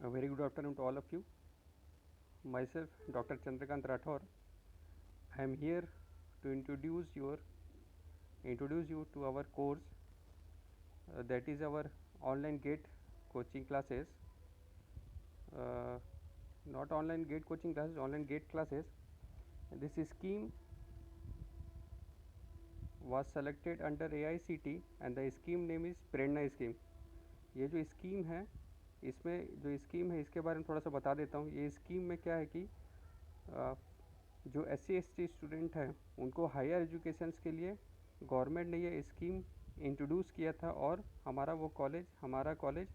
A very good afternoon to all of you. Myself, Dr. Chandrakant Rathore. I am here to introduce you to our course, that is our online GATE coaching classes. Uh, Not online GATE coaching classes, online GATE classes. This scheme was selected under AICT and the scheme name is Prerna scheme. ये जो scheme है, इसमें जो scheme है इसके बारे में थोड़ा सा बता देता हूँ. ये स्कीम में क्या है कि जो SC/ST स्टूडेंट हैं उनको हायर एजुकेशंस के लिए गवर्नमेंट ने ये स्कीम इंट्रोड्यूस किया था और हमारा कॉलेज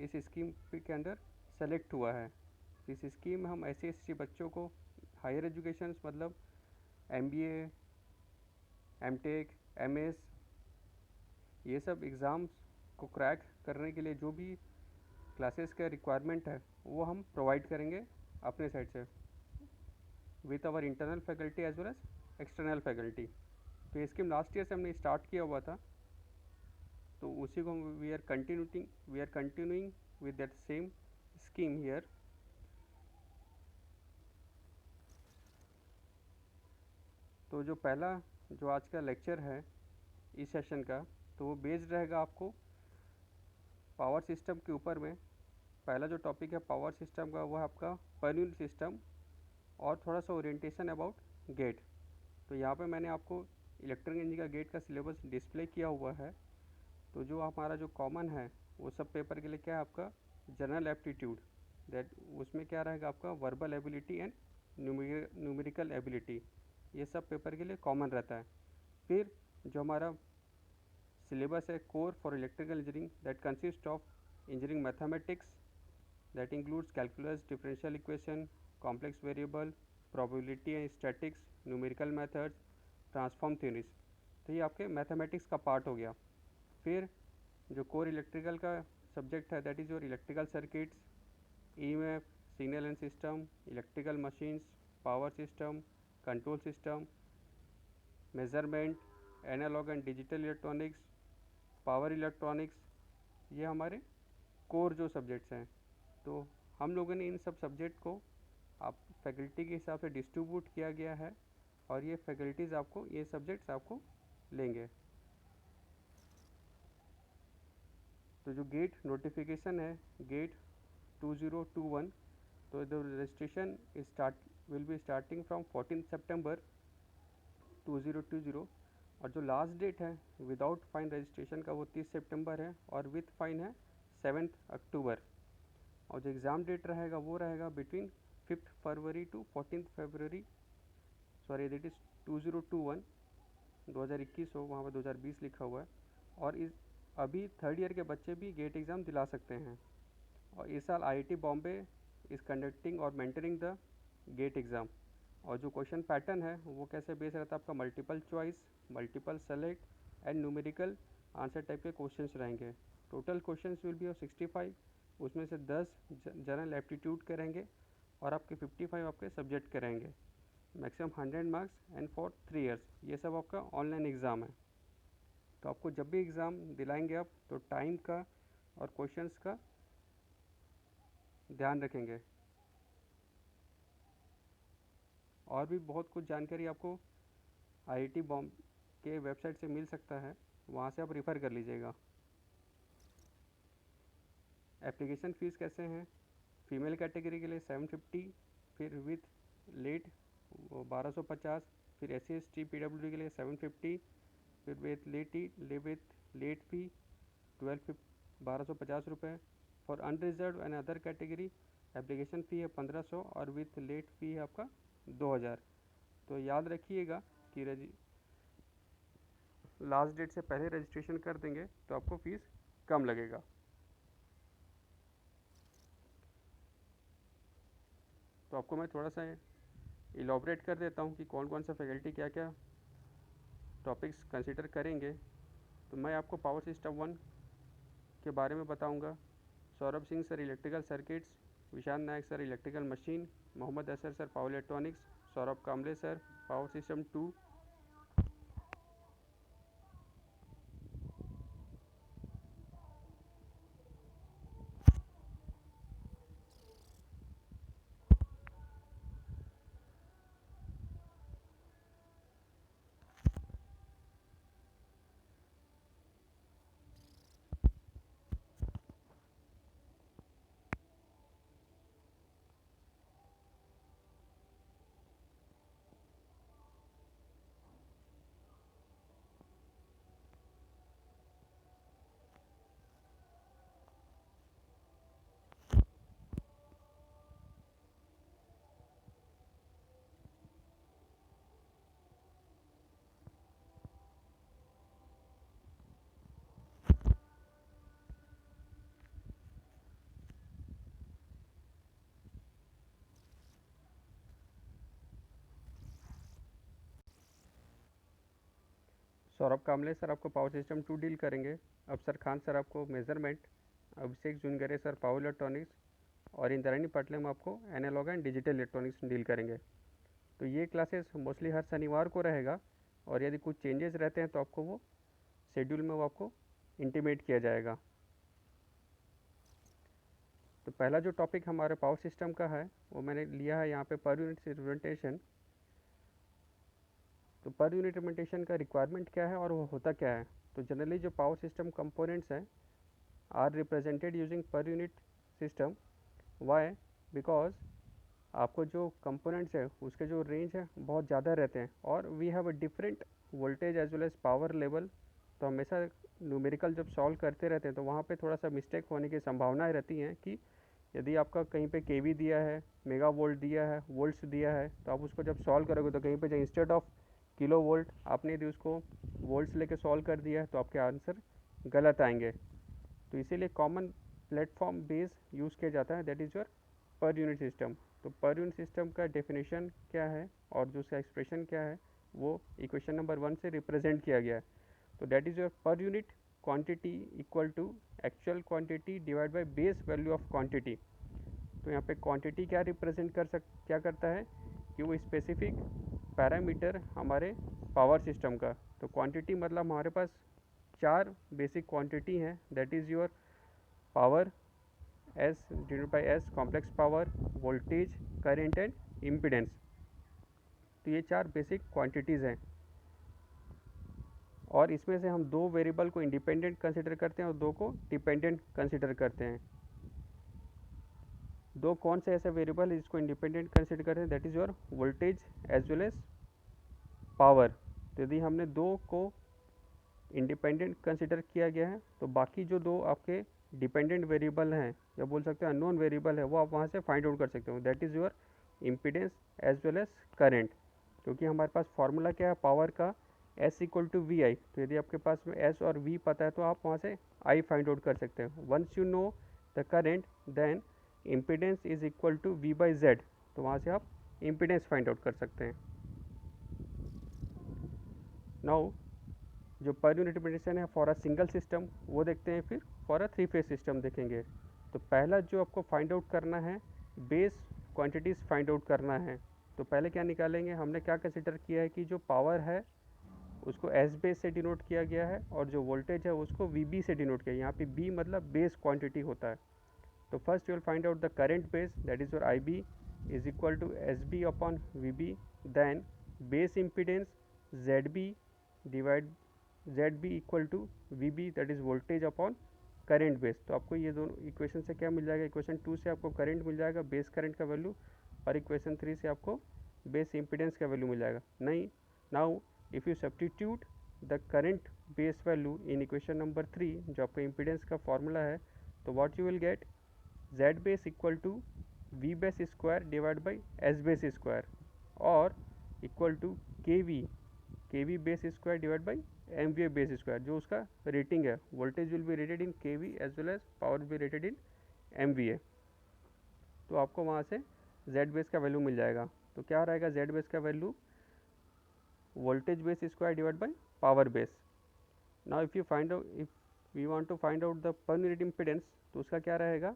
इस स्कीम के अंदर सेलेक्ट हुआ है. इस स्कीम में हम SC/ST बच्चों को हायर एजुकेशंस मतलब MBA, MTech, MS ये सब एग्ज़ाम्स को क्रैक करने के लिए जो भी क्लासेस का रिक्वायरमेंट है वो हम प्रोवाइड करेंगे अपने साइड से with our internal faculty as well as external faculty. तो ये स्कीम लास्ट ईयर से हमने स्टार्ट किया हुआ था, तो उसी को we are continuing with that same scheme here. तो जो आज का लेक्चर है इस सेशन का, तो वो बेस्ड रहेगा आपको पावर सिस्टम के ऊपर में. पहला जो टॉपिक है पावर सिस्टम का वो है आपका पर यूनिट सिस्टम और थोड़ा सा ओरिएंटेशन अबाउट गेट. तो यहाँ पे मैंने आपको इलेक्ट्रिकल इंजीनियरिंग का गेट का सिलेबस डिस्प्ले किया हुआ है. तो जो हमारा जो कॉमन है वो सब पेपर के लिए क्या है आपका जनरल एप्टीट्यूड, दैट उसमें क्या रहेगा आपका verbal ability and numerical ability, ये सब पेपर के लिए कॉमन रहता है. फिर जो हमारा सिलेबस है core for electrical engineering, that consist of engineering mathematics, that includes calculus, differential equation, complex variable, probability and statics, numerical methods, transform theories. तो ये आपके मैथमेटिक्स का पार्ट हो गया. फिर जो कोर इलेक्ट्रिकल का सब्जेक्ट है that is your electrical circuits, EMF, signal and system, electrical machines, power system, control system, measurement, analogue and digital electronics, power electronics, ये हमारे कोर जो सब्जेक्ट्स हैं. तो हम लोगों ने इन सब सब्जेक्ट को आप फैकल्टी के हिसाब से डिस्ट्रीब्यूट किया गया है और ये फैकल्टीज़ आपको ये सब्जेक्ट्स आपको लेंगे. तो जो गेट नोटिफिकेशन है गेट 2021, तो the registration will be starting from 14 सितंबर 2020 और जो लास्ट डेट है विदाउट फाइन रजिस्ट्रेशन का वो 30 सितंबर है और विथ फाइन है 7 अक्टूबर. और जो एग्ज़ाम डेट रहेगा वो रहेगा बिटवीन 5 फरवरी टू 14 फरवरी, सॉरी दैट इज़ 2021, 2021 हो वहाँ पर 2020 लिखा हुआ है. और इस अभी थर्ड ईयर के बच्चे भी गेट एग्ज़ाम दिला सकते हैं. और इस साल IIT बॉम्बे इज़ कंडक्टिंग और मेंटरिंग द गेट एग्ज़ाम. और जो क्वेश्चन पैटर्न है वो कैसे बेस रहता है आपका multiple choice, multiple select and numerical answer type के क्वेश्चंस रहेंगे. Total questions will be of 65, उसमें से 10 जनरल एप्टीट्यूड के रहेंगे और आपके 55 आपके सब्जेक्ट के रहेंगे. Maximum 100 marks and for 3 years. ये सब आपका ऑनलाइन एग्ज़ाम है. तो आपको जब भी एग्ज़ाम दिलाएंगे आप तो टाइम का और क्वेश्चंस का ध्यान रखेंगे. और भी बहुत कुछ जानकारी आपको IIT बॉम्बे के वेबसाइट से मिल सकता है, वहाँ से आप रेफ़र कर लीजिएगा. एप्लीकेशन फ़ीस कैसे हैं? फीमेल कैटेगरी के लिए 750, फिर विथ लेट 1250, फिर SC/ST PWD के लिए 750, फिर विथ लेट फ़ी 1250 रुपये. For unreserved and other category application fee है 1500 और विथ लेट फ़ी है आपका 2000. तो याद रखिएगा कि लास्ट डेट से पहले रजिस्ट्रेशन कर देंगे तो आपको फ़ीस कम लगेगा. तो आपको मैं थोड़ा सा इलॉबरेट कर देता हूँ कि कौन कौन सा फैकल्टी क्या क्या टॉपिक्स कंसिडर करेंगे. तो मैं आपको पावर सिस्टम 1 के बारे में बताऊंगा. Saurabh Singh sir electrical circuits, Vishal Nayak sir electrical machine, Mohammad Asar sir power electronics, Saurabh Kamle sir power system 2, Saurabh Kamle sir आपको पावर सिस्टम 2 डील करेंगे। अफसर खान सर आपको measurement, Abhishek Jungare sir power electronics और इंद्राणी पाटलम आपको analog and digital electronics deal करेंगे। तो ये क्लासेस मोस्टली हर शनिवार को रहेगा और यदि कुछ चेंजेस रहते हैं तो आपको वो शेड्यूल में वो आपको इंटीमेट किया जाएगा। तो पहला जो टॉपिक हमारे पावर सिस्टम का है वो मैंने लिया है यहाँ पे पर यूनिट रिप्रेजेंटेशन। तो पर यूनिट रिप्रेजेंटेशन का रिक्वायरमेंट क्या है और वो होता क्या है। तो जनरली जो पावर सिस्टम कंपोनेंट्स हैं are represented using per unit system. Why? Because आपको जो कंपोनेंट्स है उसके जो रेंज है बहुत ज़्यादा रहते हैं और we have a different voltage as well as power level. तो हमेशा न्यूमेरिकल जब सॉल्व करते रहते हैं तो वहाँ पे थोड़ा सा मिस्टेक होने की संभावनाएं रहती हैं कि यदि आपका कहीं पे केवी दिया है, मेगा वोल्ट दिया है, वोल्ट्स दिया है, तो आप उसको जब सॉल्व करोगे तो कहीं पे जो इंस्टेड ऑफ किलो वोल्ट आपने यदि उसको वोल्ट्स लेके सॉल्व कर दिया है तो आपके आंसर गलत आएंगे। तो इसीलिए कॉमन प्लेटफॉर्म बेस यूज़ किया जाता है, that is your per unit system. तो पर यूनिट सिस्टम का डेफिनेशन क्या है और जो उसका एक्सप्रेशन क्या है वो इक्वेशन नंबर 1 से रिप्रेजेंट किया गया है। तो that is your per unit quantity equal to actual quantity divide by base value of quantity. तो यहाँ पे क्वांटिटी क्या रिप्रेजेंट क्या करता है कि वो स्पेसिफिक पैरामीटर हमारे पावर सिस्टम का। तो क्वांटिटी मतलब हमारे पास 4 बेसिक क्वांटिटी हैं, that is your power, S divided by S complex power, voltage, current and impedance. तो ये 4 बेसिक क्वांटिटीज़ हैं और इसमें से हम 2 वेरिएबल को इंडिपेंडेंट कंसिडर करते हैं और 2 को डिपेंडेंट कंसिडर करते हैं। 2 कौन से ऐसे वेरिएबल है जिसको इंडिपेंडेंट कंसिडर करते हैं, that is your voltage as well as power. तो यदि हमने 2 को इंडिपेंडेंट कंसिडर किया गया है तो बाकी जो 2 आपके डिपेंडेंट वेरिएबल हैं या बोल सकते हैं अननोन वेरिएबल है वो आप वहाँ से फाइंड आउट कर सकते हो, that is your impedance as well as current. क्योंकि हमारे पास फार्मूला क्या है पावर का, S equal to V I. तो यदि आपके पास में S और V पता है तो आप वहाँ से I फाइंड आउट कर सकते हैं। Once you know the current then impedance is equal to V by Z। तो वहाँ से आप इम्पीडेंस फाइंड आउट कर सकते हैं। नाउ जो पर यूनिट रिप्रेजेंटेशन है फॉर अ सिंगल सिस्टम वो देखते हैं, फिर फॉर अ 3 फेज सिस्टम देखेंगे। तो पहला जो आपको फाइंड आउट करना है बेस क्वांटिटीज़ फाइंड आउट करना है। तो पहले क्या निकालेंगे, हमने क्या कंसिडर किया है कि जो पावर है उसको एस बेस से डिनोट किया गया है और जो वोल्टेज है उसको वी बी से डिनोट किया है। यहाँ पे बी मतलब बेस क्वांटिटी होता है। तो first you will find out the current base, that is your I B is equal to S B upon V B. Then base impedance Z B divide Z B equal to V B, that is voltage upon current base. तो आपको ये दोनों equation से क्या मिल जाएगा, equation 2 से आपको current मिल जाएगा बेस करंट का वैल्यू और इक्वेशन 3 से आपको बेस इम्पीडेंस का वैल्यू मिल जाएगा। नहीं, now if you substitute the current base value in equation number 3 जो आपका इम्पीडेंस का फॉर्मूला है, तो what you will get z base equal to v base square divide by s base square और equal to kv base square divide by mva base square. जो उसका rating है, voltage will be rated in kv as well as power will be rated in mva। तो आपको वहाँ से z base का value मिल जाएगा। तो क्या रहेगा z बेस का value, voltage base square divided by power base. Now if we want to find out the per unit impedance, तो उसका क्या रहेगा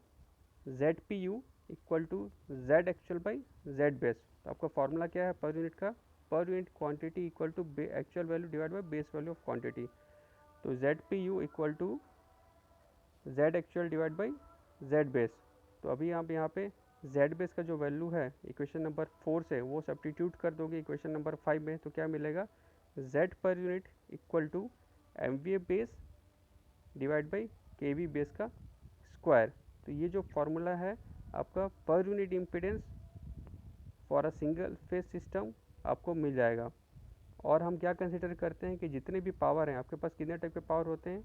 ZPU equal to Z actual by Z base. तो आपका फॉर्मूला क्या है पर यूनिट का, per unit quantity equal to actual value divide by base value of quantity. तो ZPU equal to Z actual divide by Z base. तो अभी आप यहाँ पे Z बेस का जो वैल्यू है इक्वेशन नंबर 4 से वो सब्स्टिट्यूट कर दोगे इक्वेशन नंबर 5 में, तो क्या मिलेगा Z per unit equal to MVA base divide by KV base का स्क्वायर। तो ये जो फॉर्मूला है आपका per unit impedance for a single phase system आपको मिल जाएगा। और हम क्या कंसिडर करते हैं कि जितने भी पावर हैं आपके पास कितने टाइप के पावर होते हैं,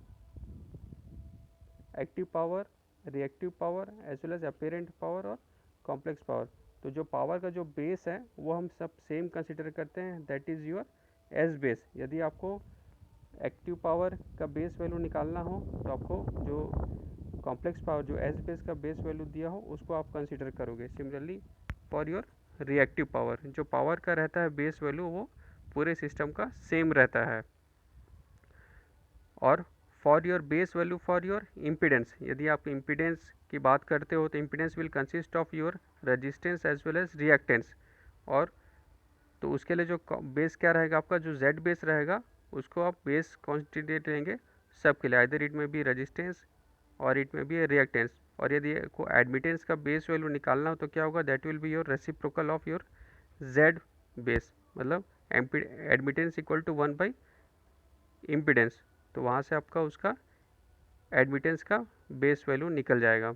active power, reactive power as well as apparent power और कॉम्प्लेक्स पावर। तो जो पावर का जो बेस है वो हम सब सेम कंसिडर करते हैं, that is your S base. यदि आपको एक्टिव पावर का बेस वैल्यू निकालना हो तो आपको जो कॉम्प्लेक्स पावर जो एस बेस का बेस वैल्यू दिया हो उसको आप कंसिडर करोगे। Similarly for your reactive power, जो पावर का रहता है बेस वैल्यू वो पूरे सिस्टम का सेम रहता है। और for your base value for your impedance, यदि आप इम्पिडेंस की बात करते हो तो impedance will consist of your resistance as well as reactance. और तो उसके लिए जो बेस क्या रहेगा आपका, जो जेड बेस रहेगा उसको आप बेस क्वांटिटी लेंगे सब के लिए, आइदर इट में बी रेजिस्टेंस और इट में बी रिएक्टेंस। और यदि को एडमिटेंस का बेस वैल्यू निकालना हो तो क्या होगा, that will be your reciprocal of your Z base, मतलब admittance equal to 1 by impedance. तो वहाँ से आपका उसका एडमिटेंस का बेस वैल्यू निकल जाएगा।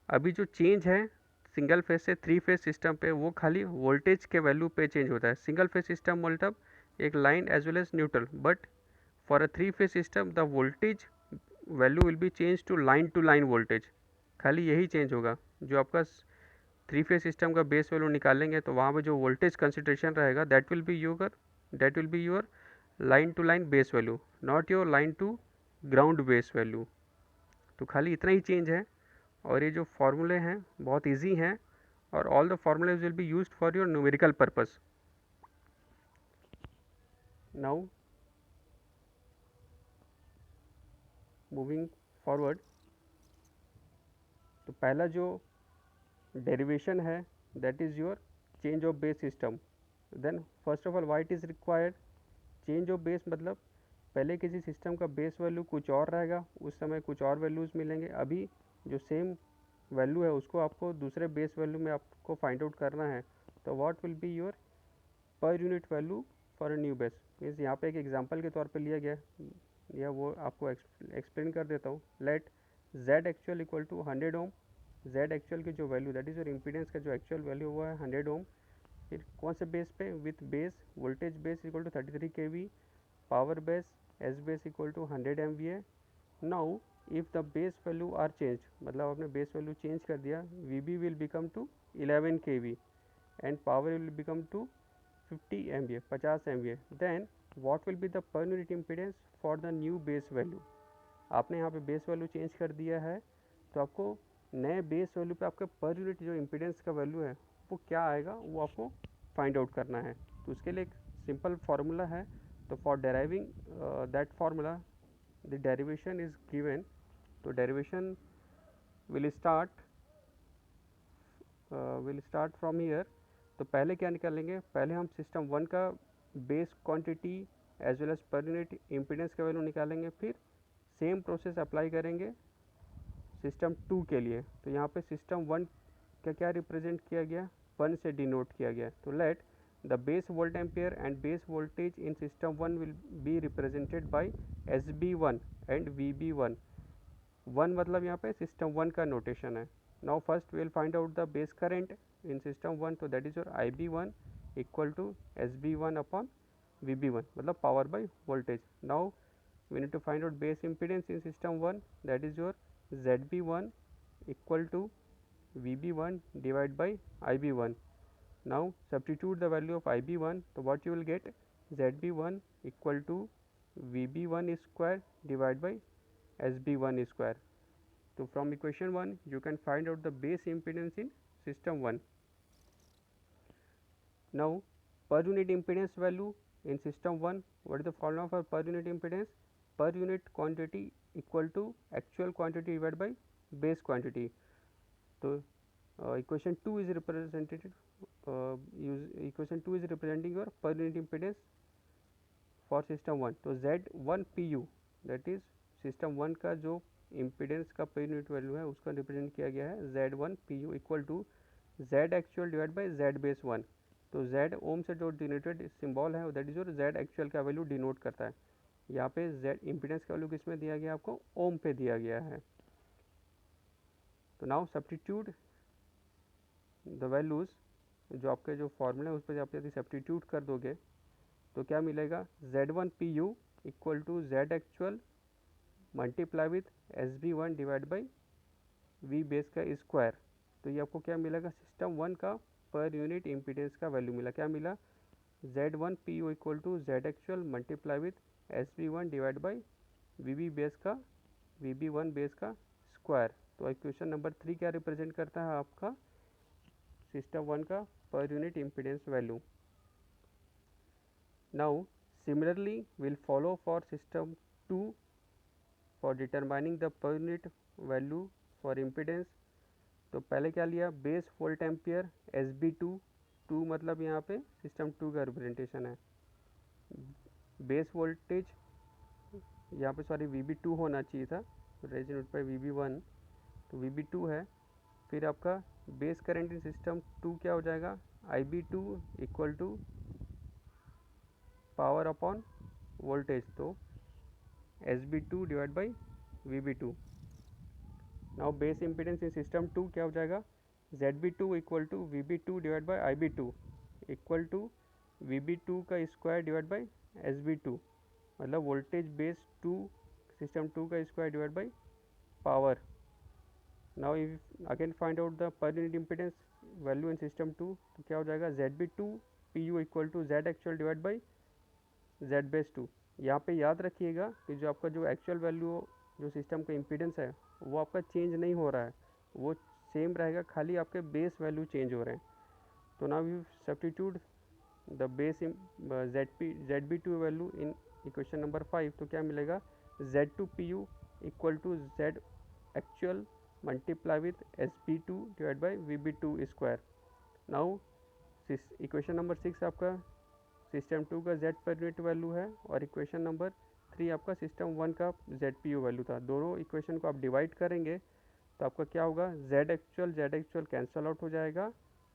अभी जो चेंज है सिंगल फेज से थ्री फेज सिस्टम पे, वो खाली वोल्टेज के वैल्यू पे चेंज होता है। सिंगल फेज सिस्टम मतलब एक line as well as neutral, but for a three phase system the voltage value will be change to line voltage. खाली यही चेंज होगा। जो आपका थ्री फेज सिस्टम का बेस वैल्यू निकालेंगे तो वहाँ पे जो वोल्टेज कंसिडरेशन रहेगा that will be your line to line base value, not your line to ground base value. तो खाली इतना ही चेंज है। और ये जो फॉर्मूले हैं बहुत इजी हैं, और all the formulas will be used for your numerical purpose. Now moving forward, तो पहला जो डेरिवेशन है that is your change of base system. Then first of all why it is required change of base, मतलब पहले किसी system का base value कुछ और रहेगा, उस समय कुछ और वैल्यूज़ मिलेंगे। अभी जो सेम वैल्यू है उसको आपको दूसरे बेस वैल्यू में आपको फाइंड आउट करना है। तो what will be your per unit value for a new base. Means यहाँ पे एक एग्जांपल के तौर पे लिया गया, या वो आपको एक्सप्लेन कर देता हूँ। Let Z actual equal to 100 ohm. Z actual की जो वैल्यू दैट इज़ योर इम्पीडेंस का जो एक्चुअल वैल्यू हुआ है 100 ओम। फिर कौन से बेस पे, with base voltage base equal to 33 kV, power base S base equal to 100 MVA। Now if the base value are change, मतलब आपने बेस वैल्यू चेंज कर दिया, V B will become to 11 kV and power will become to 50 MVA, 50 MVA। Then what will be the per unit impedance for the new base value. आपने यहाँ पे base value change कर दिया है, तो आपको नए बेस वैल्यू पे आपका पर यूनिट जो इम्पीडेंस का वैल्यू है वो क्या आएगा, वो आपको फाइंड आउट करना है। तो उसके लिए एक सिंपल फार्मूला है। तो for deriving that formula the derivation is given. तो derivation will start from here. तो पहले क्या निकालेंगे, पहले हम सिस्टम वन का base quantity as well as per unit impedance का वैल्यू निकालेंगे। फिर सेम प्रोसेस अप्लाई करेंगे सिस्टम टू के लिए। तो यहाँ पे सिस्टम वन का क्या रिप्रेजेंट किया गया, 1 से डिनोट किया गया। तो let the base volt ampere and base voltage in system one will be represented by SB1 and VB1। One मतलब यहाँ पे सिस्टम वन का नोटेशन है। Now first will find out the base current in system one. तो that is your IB1 equal to SB1 upon VB1, मतलब power by voltage. Now we need to find out base impedance in system 1, that is your ZB1 equal to VB1 divided by IB1. Now substitute the value of IB1, so what you will get, ZB1 equal to VB1 square divided by SB1 square. So from equation 1 you can find out the base impedance in system 1. Now per unit impedance value in system 1, what is the formula for per unit impedance? Per unit quantity equal to actual quantity divided by base quantity. So equation 2 is represented equation 2 is representing your per unit impedance for system 1. तो Z1 PU that is system 1 का जो impedance का per unit value है उसका represent किया गया है Z1 PU equal to Z actual divided by Z base 1. तो Z ओम से जो डिनोटेड सिंबल है that is your Z actual का वैल्यू डिनोट करता है। यहाँ पे Z इम्पीडेंस का वैल्यू किस में दिया गया, आपको ओम पे दिया गया है। तो नाउ सब्सटीट्यूट द वैल्यूज़, जो आपके जो फॉर्मूला है उस पर आप यदि सब्सटीट्यूट कर दोगे तो क्या मिलेगा, Z1 PU equal to Z actual multiply with SB1 divide by V base का स्क्वायर। तो ये आपको क्या मिलेगा, सिस्टम वन का पर यूनिट इम्पीडेंस का वैल्यू मिला। क्या मिला, Z1 PU equal to Z actual multiply with SB1 divide by VB1 base का स्क्वायर। तो इक्वेशन नंबर 3 क्या रिप्रेजेंट करता है, आपका सिस्टम वन का per unit impedance value. Now similarly will follow for system 2 for determining the per unit value for impedance. तो पहले क्या लिया, बेस वोल्ट एम्पियर SB2, 2 मतलब यहाँ पे सिस्टम 2 का रिप्रेजेंटेशन है। बेस वोल्टेज यहाँ पे सॉरी VB2 होना चाहिए था, रेजिस्टेंस पे VB1, तो VB2 है। फिर आपका बेस करंट इन सिस्टम 2 क्या हो जाएगा, IB2 equal to power upon voltage, तो SB2 divide by VB2। Now base impedance in system 2 क्या हो जाएगा, ZB2 equal to VB2 divide by IB2 equal to VB2 का स्क्वायर डिवाइड बाई SB2, मतलब voltage base 2 system 2 का square divide by power. Now if again find out the per unit impedance value in system 2, तो क्या हो जाएगा, ZB2 PU equal to Z actual divide by Z base 2। यहाँ पे याद रखिएगा कि जो आपका जो एक्चुअल वैल्यू जो सिस्टम का इम्पीडेंस है वो आपका चेंज नहीं हो रहा है, वो सेम रहेगा, खाली आपके बेस वैल्यू चेंज हो रहे हैं। तो now you substitute the base ZB2 value in equation number 5, तो क्या मिलेगा, Z2 PU equal to Z actual multiply with SB2 divide by VB2 square. Now equation number 6 आपका सिस्टम 2 का Z पर यूनिट वैल्यू है, और equation number 3 आपका system 1 का ZPU value था। दोनों इक्वेशन को आप डिवाइड करेंगे तो आपका क्या होगा, Z एक्चुअल कैंसल आउट हो जाएगा,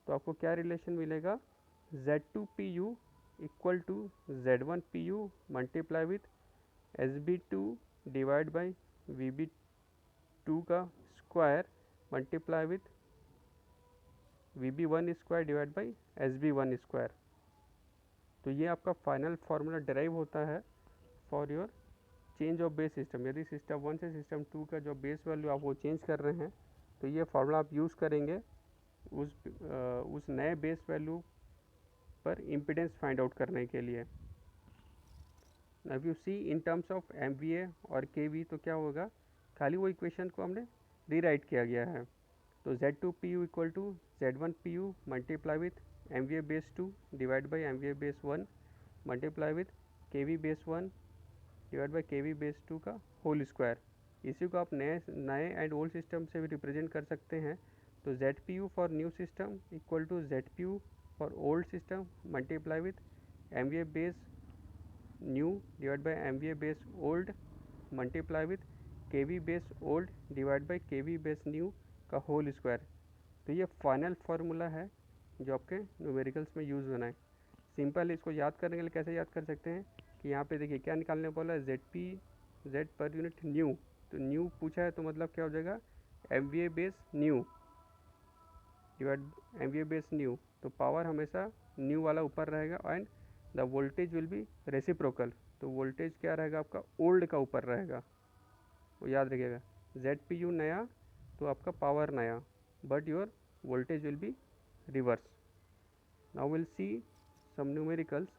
तो आपको क्या रिलेशन मिलेगा, Z2 PU equal to Z1 PU multiply with SB2 divide by VB2 का square multiply with VB1 square divide by SB1 square. तो ये आपका फाइनल फार्मूला डिराइव होता है for your change of base system. यदि system 1 से system 2 का जो बेस वैल्यू आप वो चेंज कर रहे हैं तो ये फार्मूला आप यूज़ करेंगे उस नए बेस वैल्यू पर इम्पीडेंस फाइंड आउट करने के लिए। अब you see in terms of MVA और KV, तो क्या होगा, खाली वो इक्वेशन को हमने रीराइट किया गया है। तो Z2 PU equal to Z1 PU multiply with MVA base 2 divide by MVA base 1 multiply with KV base 1 divide by KV base 2 का होल स्क्वायर। इसी को आप नए एंड ओल्ड सिस्टम से भी रिप्रेजेंट कर सकते हैं। तो ZPU for new system equal to ZPU for old system multiply with MVA base new divide by MVA base old multiply with KV base old divide by KV base new का whole square. तो ये final formula है जो आपके numericals में use होना है। Simple, इसको याद करने के लिए कैसे याद कर सकते हैं कि यहाँ पे देखिए क्या निकालने बोला है, Z पर यूनिट न्यू, तो न्यू पूछा है तो मतलब क्या हो जाएगा, MVA base new divide MVA base new, तो पावर हमेशा न्यू वाला ऊपर रहेगा and the voltage will B reciprocal, तो वोल्टेज क्या रहेगा आपका ओल्ड का ऊपर रहेगा, वो याद रखिएगा। ZPU नया तो आपका पावर नया, but your voltage will be reverse. Now will see some numericals.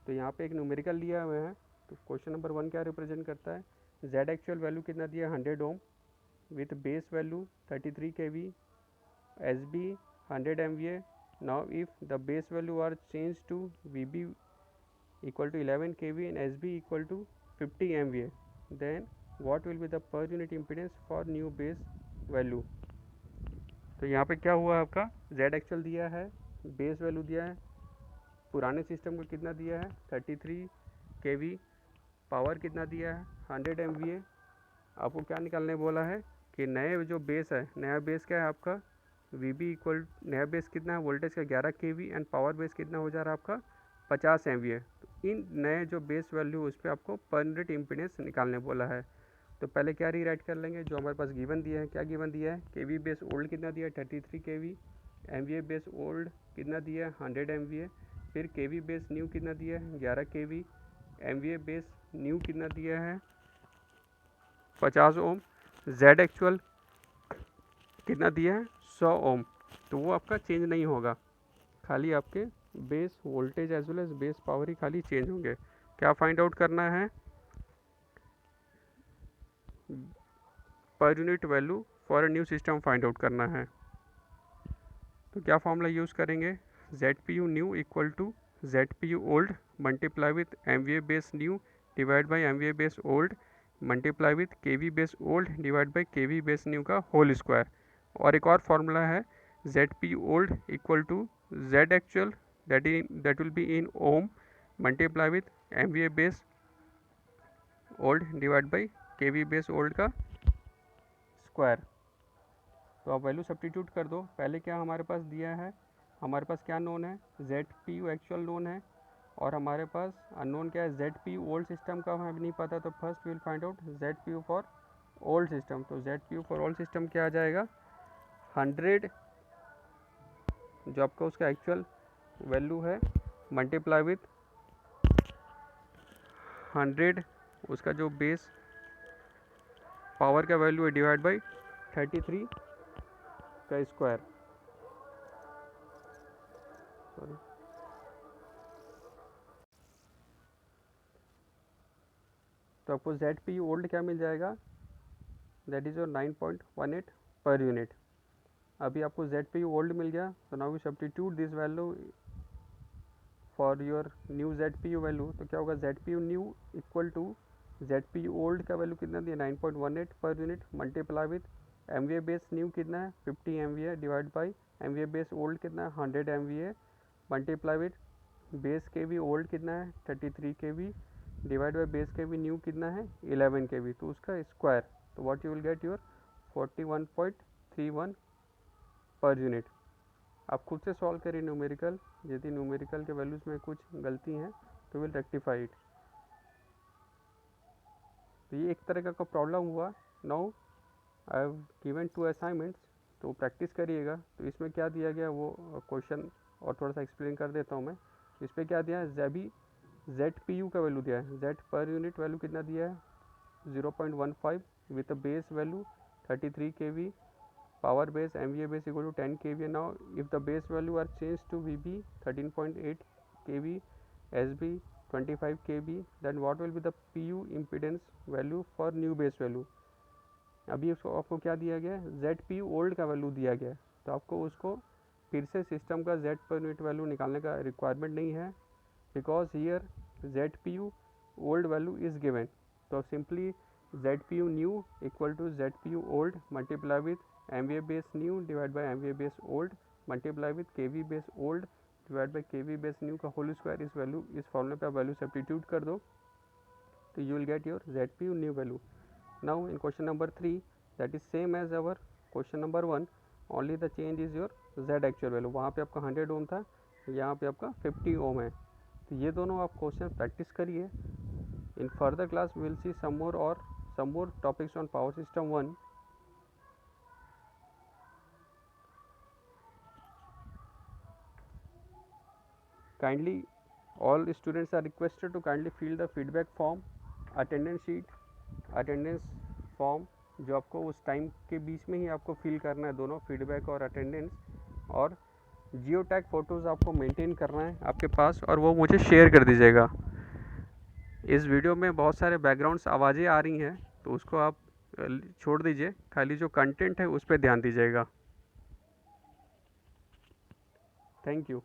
तो यहाँ पे एक न्यूमेरिकल लिया हुआ है, तो क्वेश्चन नंबर 1 क्या रिप्रेजेंट करता है, Z एक्चुअल वैल्यू कितना दिया है, 100 ohm with base value 33 kV, SB 100 MVA। Now if the base value are change to VB equal to 11 kV and SB equal to 50 MVA, then what will be the per unit impedance for new base value. तो यहाँ पे क्या हुआ आपका, Z actual दिया है, base value दिया है, पुराने सिस्टम को कितना दिया है 33 kV, पावर कितना दिया है 100 MVA। आपको क्या निकालने बोला है कि नए जो बेस है, नया बेस क्या है आपका VB इक्वल, नया बेस कितना है वोल्टेज का 11 kV एंड पावर बेस कितना हो जा रहा है आपका 50 MVA। तो इन नए जो बेस वैल्यू उस पर आपको पर यूनिट इम्पीडेंस निकालने बोला है। तो पहले क्या रीराइट कर लेंगे, जो हमारे पास गिवन दिया है, क्या गिवन दिया है, KV बेस ओल्ड कितना दिया है 33 kV, MVA बेस ओल्ड कितना दिया है 100 MVA, फिर KV बेस न्यू कितना दिया है 11 kV, MVA बेस न्यू कितना दिया है 50 ओम, Z एक्चुअल कितना दिया है 100 ओम। तो वो आपका चेंज नहीं होगा, खाली आपके base voltage as well as base power ही खाली चेंज होंगे। क्या फाइंड आउट करना है, per unit value for a new system find out करना है। तो क्या फॉर्मूला यूज़ करेंगे, ZPU new equal to ZPU old multiply with MVA base new divide by MVA base old multiply with KV base old divide by KV base new का whole square. और एक और formula है ZP old equal to Z actual that will be in ohm multiply with MVA base old divide by KV base old का square. तो आप value substitute कर दो। पहले क्या हमारे पास दिया है, हमारे पास क्या नोन है, ZPU एक्चुअल नोन है, और हमारे पास अननोन क्या है, ZPU ओल्ड सिस्टम का हमें नहीं पता। तो first will find out ZPU for old system. तो ZPU फॉर ओल्ड सिस्टम क्या आ जाएगा, 100 जो आपका उसका एक्चुअल वैल्यू है मल्टीप्लाई विथ 100 उसका जो बेस पावर का वैल्यू है डिवाइड बाई 33 का स्क्वायर। सॉरी, तो आपको ZPU ओल्ड क्या मिल जाएगा, that is your 9.18 per unit. अभी आपको ZPU ओल्ड मिल गया, तो now we substitute this value for your new ZPU value. तो क्या होगा, ZPU new equal to ZPU old का वैल्यू कितना दिया 9.18 per unit multiply with MVA base new कितना है 50 MVA divide by MVA base old कितना है 100 MVA multiply with base KV old कितना है 33 KV divide by base KV new कितना है 11 KV, तो उसका स्क्वायर। तो what you will get your 41.31 per unit. आप खुद से सॉल्व करिए न्यूमेरिकल, यदि न्यूमेरिकल के वैल्यूज़ में कुछ गलती हैं तो विल रेक्टिफाई इट। तो ये एक तरह का प्रॉब्लम हुआ। Now I have given 2 assignments, तो प्रैक्टिस करिएगा। तो इसमें क्या दिया गया वो क्वेश्चन और थोड़ा सा एक्सप्लेन कर देता हूँ मैं। इस पर क्या दिया है, ZPU का वैल्यू दिया है, Z पर यूनिट वैल्यू कितना दिया है 0.15 with a base value 33 kV, power base MVA base equal to 10 kVA. Now if the base value are changed to VB 13.8 kV, SB 25 kV, then what will be the PU impedance value for new base value। अभी उसको आपको क्या दिया गया है, ZPU old का value दिया गया है, तो आपको उसको फिर से सिस्टम का Z पर यूनिट वैल्यू निकालने का रिक्वायरमेंट नहीं है, because here ZPU old value is given. तो simply ZPU new equal to ZPU old multiply with MVA base new divide by MVA base old multiply with KV base old divide by KV base new का whole square. इस value इस फॉर्मूले पे आप value substitute कर दो, तो you will get your ZPU new value. Now in question number 3 that is same as our question number 1, only the change is your Z actual value. वहाँ पे आपका 100 ओम था, यहाँ पे आपका 50 ओम है। तो ये दोनों आप क्वेश्चन प्रैक्टिस करिए। In further class will see some more topics on power system 1। Kindly all students are requested to kindly fill the feedback form, attendance sheet, attendance form, जो आपको उस टाइम के बीच में ही आपको फिल करना है, दोनों फीडबैक और अटेंडेंस। और जियो टैग फ़ोटोज़ आपको मेंटेन करना है आपके पास, और वो मुझे शेयर कर दीजिएगा। इस वीडियो में बहुत सारे बैकग्राउंड्स आवाज़ें आ रही हैं, तो उसको आप छोड़ दीजिए, खाली जो कंटेंट है उस पर ध्यान दीजिएगा। Thank you.